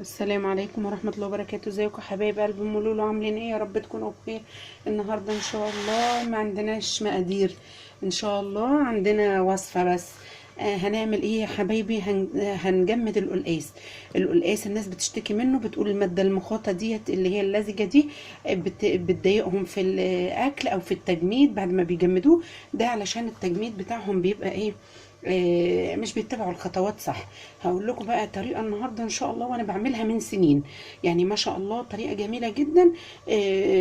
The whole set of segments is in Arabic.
السلام عليكم ورحمة الله وبركاته. ازيكم يا حبايب قلب ام لولو؟ عاملين ايه؟ يا رب تكونوا بخير. النهارده ان شاء الله ما عندناش مقادير، ان شاء الله عندنا وصفة بس. هنعمل ايه يا حبايبي؟ هنجمد القلقاس. القلقاس الناس بتشتكي منه، بتقول المادة المخاطة ديت اللي هي اللزجة دي بتضايقهم في الاكل او في التجميد بعد ما بيجمدوه. ده علشان التجميد بتاعهم بيبقى ايه، مش بيتبعوا الخطوات صح. هقول لكم بقى طريقه النهارده ان شاء الله، وانا بعملها من سنين، يعني ما شاء الله طريقه جميله جدا.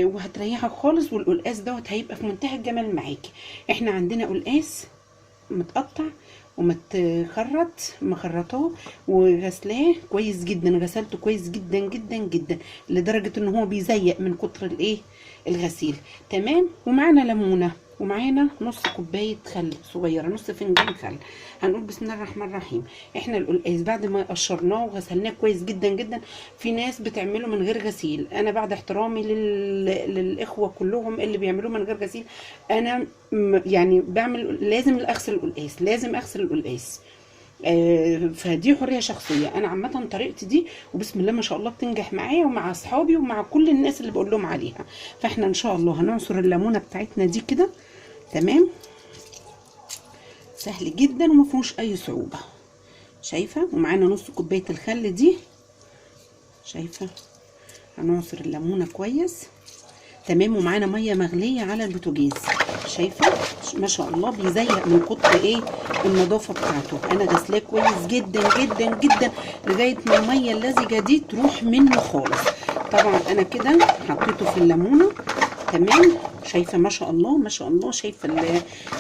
وهتريحك خالص، والقلقاس دوت هيبقى في منتهى الجمال معاكي. احنا عندنا قلقاس متقطع ومتخرط، مخرطاه وغسلاه كويس جدا، غسلته كويس جدا جدا جدا لدرجه ان هو بيزيق من كتر الايه، الغسيل. تمام. ومعانا ليمونه، ومعانا نص كوبايه خل صغيره، نص فنجان خل. هنقول بسم الله الرحمن الرحيم. احنا القلقاس بعد ما قشرناه وغسلناه كويس جدا جدا، في ناس بتعمله من غير غسيل. انا بعد احترامي للاخوه كلهم اللي بيعملوه من غير غسيل، انا يعني بعمل، لازم اغسل القلقاس، لازم اغسل القلقاس. فدي حريه شخصيه. انا عامه طريقتي دي، وبسم الله ما شاء الله بتنجح معايا ومع اصحابي ومع كل الناس اللي بقول لهم عليها. فاحنا ان شاء الله هنعصر الليمونه بتاعتنا دي كده. تمام. سهل جدا وما فيهوش اي صعوبه. شايفه؟ ومعانا نص كوبايه الخل دي. شايفه؟ هنعصر الليمونه كويس. تمام. ومعانا ميه مغليه على البوتاجاز. شايفه؟ ما شاء الله بيزيق من كتر ايه، النظافه بتاعته. انا غسلاه كويس جدا جدا جدا لغايه ما الميه اللزجه دي تروح منه خالص. طبعا انا كده حطيته في الليمونه. تمام. شايفه؟ ما شاء الله ما شاء الله. شايفه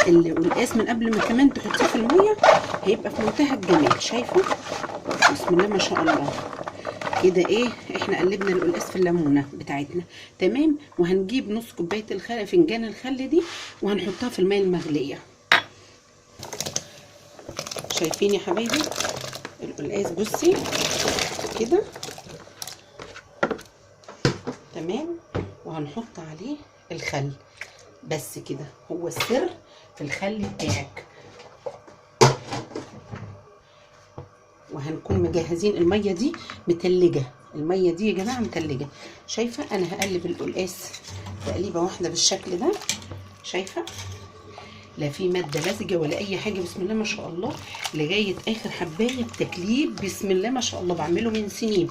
القلقاس من قبل ما كمان تحطيه في الميه هيبقى في منتهى الجمال. شايفه؟ بسم الله ما شاء الله. كده ايه، احنا قلبنا القلقاس في الليمونه بتاعتنا. تمام. وهنجيب نص كوبايه الخل، فنجان الخل دي، وهنحطها في الميه المغليه. شايفين يا حبايبي القلقاس؟ بصي كده. تمام. وهنحط عليه الخل بس كده، هو السر في الخل بتاعك. وهنكون مجهزين الميه دي متلجه، الميه دي يا جماعه متلجه. شايفه؟ انا هقلب القلقاس تقليبه واحده بالشكل ده. شايفه؟ لا في ماده لزجه ولا اي حاجه، بسم الله ما شاء الله، لغايه اخر حبايه بتكليب. بسم الله ما شاء الله، بعمله من سنين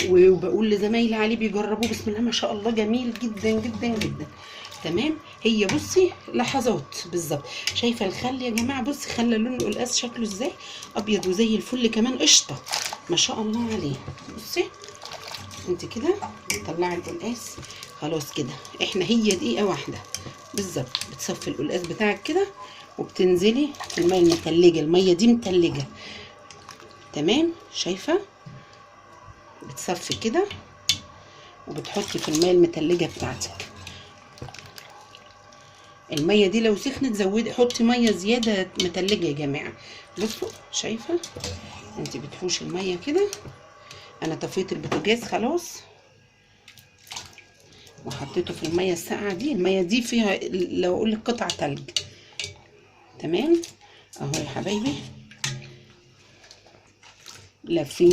وبقول لزمايلي عليه بيجربوه. بسم الله ما شاء الله، جميل جدا جدا جدا. تمام. هي بصي لحظات بالظبط. شايفه الخل يا جماعه؟ بصي خلى لون القلقاس شكله ازاي، ابيض وزي الفل كمان، قشطه ما شاء الله عليه. بصي انت كده طلعي القلقاس خلاص كده. احنا هي دقيقه واحده بالظبط بتصفي القلقاس بتاعك كده، وبتنزلي في الميه المتلجه. الميه دي متلجه. تمام. شايفه؟ بتصفي كده وبتحطي في الميه المتلجه بتاعتك. الميه دي لو سخنت زودي، حطي ميه زياده متلجه يا جماعه. بصوا شايفه؟ انت بتحوشي الميه كده. انا طفيت البوتاجاز خلاص وحطيته في الميه الساقعه دي. الميه دي فيها لو اقول لك قطع تلج. تمام. اهو يا حبايبي، لا في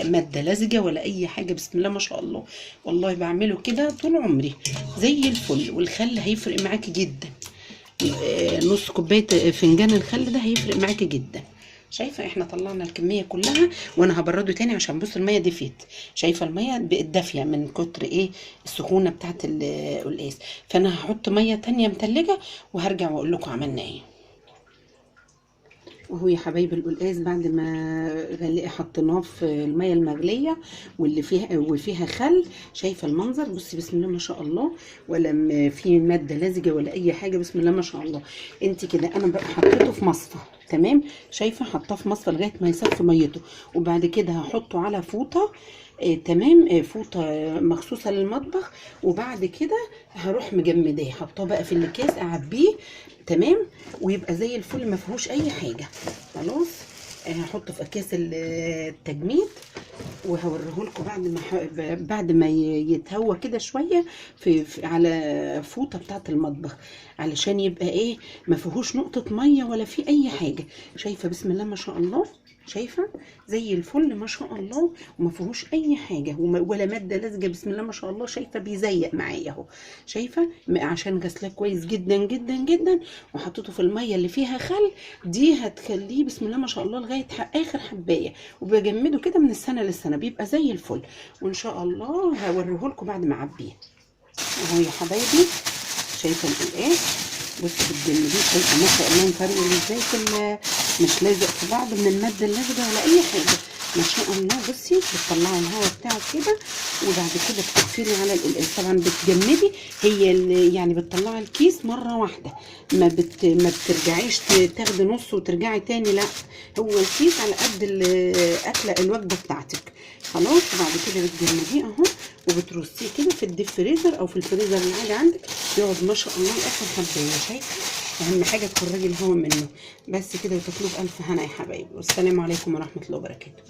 ماده لزجه ولا اي حاجه. بسم الله ما شاء الله، والله بعمله كده طول عمري زي الفل. والخل هيفرق معاكي جدا. نص كوبايه فنجان الخل ده هيفرق معاكي جدا. شايفه؟ احنا طلعنا الكميه كلها، وانا هبرده تاني عشان بص الميه دفيت. شايفه الميه بقت دافيه من كتر ايه، السخونه بتاعت القلقاس. فانا هحط ميه تانية متلجه وهرجع واقول لكم عملنا ايه. وهو يا حبايبي القلقاس بعد ما حطيناه في الميه المغليه وفيها خل. شايفه المنظر؟ بصي بسم الله ما شاء الله، ولا في ماده لزجه ولا اي حاجه. بسم الله ما شاء الله. انت كده انا بقى حطيته في مصفى. تمام. شايفه؟ حطاه في مصفى لغايه ما يصفي ميته، وبعد كده هحطه على فوطه. تمام. فوطه مخصوصه للمطبخ. وبعد كده هروح مجمداه، حطاه بقى في الاكياس اعبيه. تمام. ويبقى زي الفل ما فيهوش اي حاجه. خلاص. هحطه في اكياس التجميد، وهوريه لكم بعد ما يتهوى كده شويه على فوطه بتاعه المطبخ، علشان يبقى ايه، ما فيهوش نقطه ميه ولا في اي حاجه. شايفه؟ بسم الله ما شاء الله. شايفه زي الفل ما شاء الله، وما فيهوش اي حاجه ولا ماده لزجه، بسم الله ما شاء الله. شايفه بيزيق معايا اهو، شايفه عشان غسلاه كويس جدا جدا جدا، وحطيته في الميه اللي فيها خل، دي هتخليه بسم الله ما شاء الله لغايه اخر حبايه، وبجمده كده من السنه للسنه بيبقى زي الفل. وان شاء الله هوريهولكم بعد ما اعبيه اهو يا حبايبي. شايفه القلقاس، بصوا بتجمديه، شايفه ما شاء الله مفرول ازاي مش لازق في بعض من الماده اللازجه ولا اي حاجه، ما شاء الله. بصي بتطلعي الهواء بتاعه كده، وبعد كده بتقفلي على القلقاس. طبعا بتجمدي، هي يعني بتطلعي الكيس مره واحده، ما بترجعيش تاخدي نص وترجعي تاني، لا، هو الكيس على قد الاكله الوجبه بتاعتك خلاص. وبعد كده بتجمديه اهو، وبترصيه كده في الديب فريزر او في الفريزر العادي عندك، يقعد ما شاء الله لاخر حبايه. شايفه، اهم حاجه تخرجي الهواء منه بس كده، وتاكلوه بالف هنا يا حبايبي. والسلام عليكم ورحمه الله وبركاته.